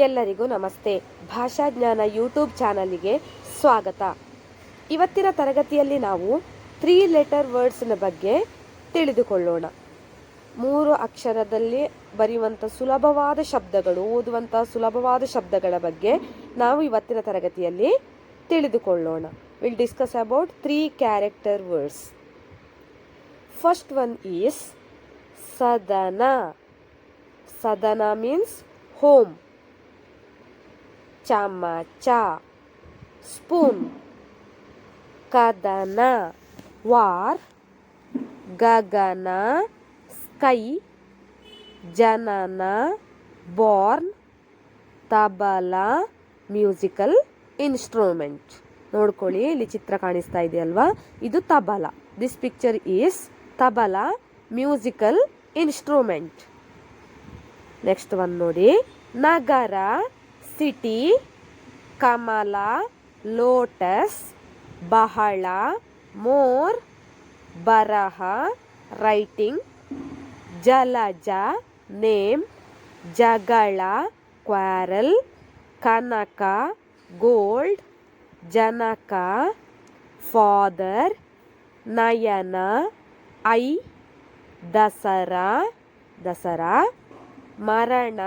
ಎಲ್ಲರಿಗೂ ನಮಸ್ತೆ. ಭಾಷಾಜ್ಞಾನ ಯೂಟ್ಯೂಬ್ ಚಾನಲಿಗೆ ಸ್ವಾಗತ. ಇವತ್ತಿನ ತರಗತಿಯಲ್ಲಿ ನಾವು 3 ಲೆಟರ್ ವರ್ಡ್ಸ್ನ ಬಗ್ಗೆ ತಿಳಿದುಕೊಳ್ಳೋಣ. 3 ಅಕ್ಷರದಲ್ಲಿ ಬರೆಯುವಂಥ ಸುಲಭವಾದ ಶಬ್ದಗಳು, ಓದುವಂಥ ಸುಲಭವಾದ ಶಬ್ದಗಳ ಬಗ್ಗೆ ನಾವು ಇವತ್ತಿನ ತರಗತಿಯಲ್ಲಿ ತಿಳಿದುಕೊಳ್ಳೋಣ. Will discuss about 3 character words. First one is ಸದನ. ಸದನ ಮೀನ್ಸ್ ಹೋಮ್. ಚಮಚ, ಸ್ಪೂನ್. ಕದನ, ವಾರ್. ಗಗನ, ಸ್ಕೈ. ಜನನ, ಬಾರ್ನ್. Tabla, musical instrument. ನೋಡ್ಕೊಳ್ಳಿ, ಇಲ್ಲಿ ಚಿತ್ರ ಕಾಣಿಸ್ತಾ ಇದೆಯಲ್ವಾ, ಇದು tabla. This picture is tabla musical instrument. Next one ನೋಡಿ, ನಗರ, ಸಿಟಿ. ಕಮಲ, ಲೋಟಸ್. ಬಹಳ, ಮೋರ್. ಬರಹ, ರೈಟಿಂಗ್. ಜಲಜ, ನೇಮ್. ಜಗಳ, quarrel. Kanaka, gold. Janaka, father. Nayana, I. Dasara, Dasara. ಮರಣ,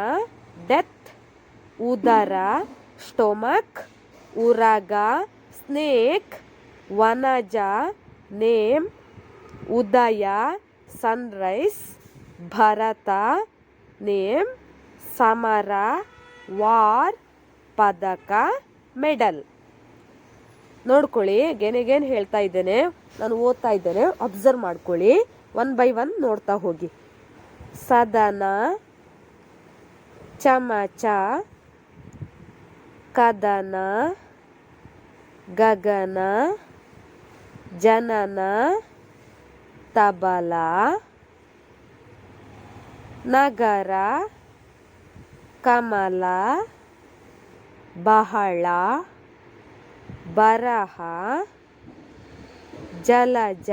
ಡೆತ್. ಉದರ, ಸ್ಟೊಮಕ್. ಉರಗ, ಸ್ನೇಕ್. ವನಜ, ನೇಮ್. ಉದಯ, ಸನ್ರೈಸ್. ಭರತ, ನೇಮ್. ಸಮರ, ವಾರ್. ಪದಕ, ಮೆಡಲ್. ನೋಡ್ಕೊಳ್ಳಿ, ಅಗೇನ್ ಹೇಳ್ತಾ ಇದ್ದೇನೆ, ನಾನು ಓದ್ತಾ ಇದ್ದೇನೆ, ಅಬ್ಸರ್ವ್ ಮಾಡ್ಕೊಳ್ಳಿ. 1 by 1 ನೋಡ್ತಾ ಹೋಗಿ. ಸದನ, ಚಮಚ. ಕದನ, ಗಗನ. ಜನನ, ತಬಲ. ನಗರ, ಕಮಲ. ಬಹಳ, ಬರಹ. ಜಲಜ,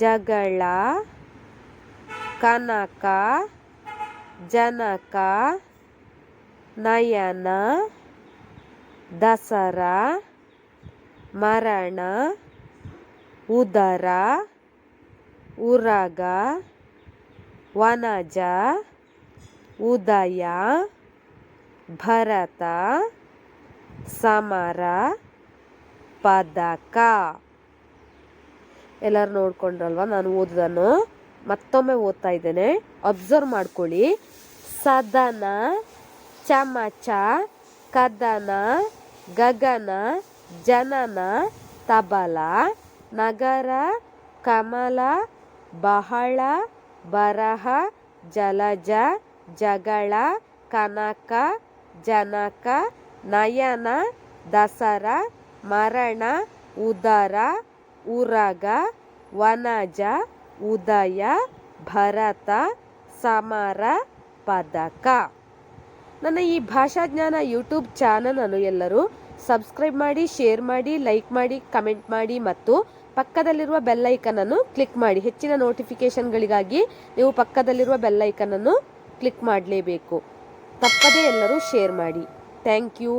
ಜಗಳ. ಕನಕ, ಜನಕ. ನಯನ, ದಸರಾ. ಮರಣ, ಉದರ. ಉರಗ, ವನಜ. ಉದಯ, ಭರತ. ಸಮರ, ಪದಕ. ಎಲ್ಲರೂ ನೋಡ್ಕೊಂಡ್ರಲ್ವಾ ನಾನು ಓದೋದನ್ನು? ಮತ್ತೊಮ್ಮೆ ಓದ್ತಾ ಇದ್ದೇನೆ, ಅಬ್ಸರ್ವ್ ಮಾಡ್ಕೊಳ್ಳಿ. ಸದನ, ಚಮಚ. ಕದನ, ಗಗನ. ಜನನ, ತಬಲ. ನಗರ, ಕಮಲ. ಬಹಳ, ಬರಹ. ಜಲಜ, ಜಗಳ. ಕನಕ, ಜನಕ. ನಯನ, ದಸರಾ. ಮರಣ, ಉದರ. ಉರಗ, ವನಜ. ಉದಯ, ಭರತ. ಸಮರ, ಪದಕ. ನನ್ನ ಈ ಭಾಷಾಜ್ಞಾನ ಯೂಟ್ಯೂಬ್ ಚಾನಲನ್ನು ಎಲ್ಲರೂ ಸಬ್ಸ್ಕ್ರೈಬ್ ಮಾಡಿ, ಶೇರ್ ಮಾಡಿ, ಲೈಕ್ ಮಾಡಿ, ಕಮೆಂಟ್ ಮಾಡಿ ಮತ್ತು ಪಕ್ಕದಲ್ಲಿರುವ ಬೆಲ್ ಐಕನ್ ಅನ್ನು ಕ್ಲಿಕ್ ಮಾಡಿ. ಹೆಚ್ಚಿನ ನೋಟಿಫಿಕೇಶನ್ಗಳಿಗಾಗಿ ನೀವು ಪಕ್ಕದಲ್ಲಿರುವ ಬೆಲ್ ಐಕನ್ ಅನ್ನು ಕ್ಲಿಕ್ ಮಾಡಲೇಬೇಕು. ತಪ್ಪದೇ ಎಲ್ಲರೂ ಶೇರ್ ಮಾಡಿ. Thank you.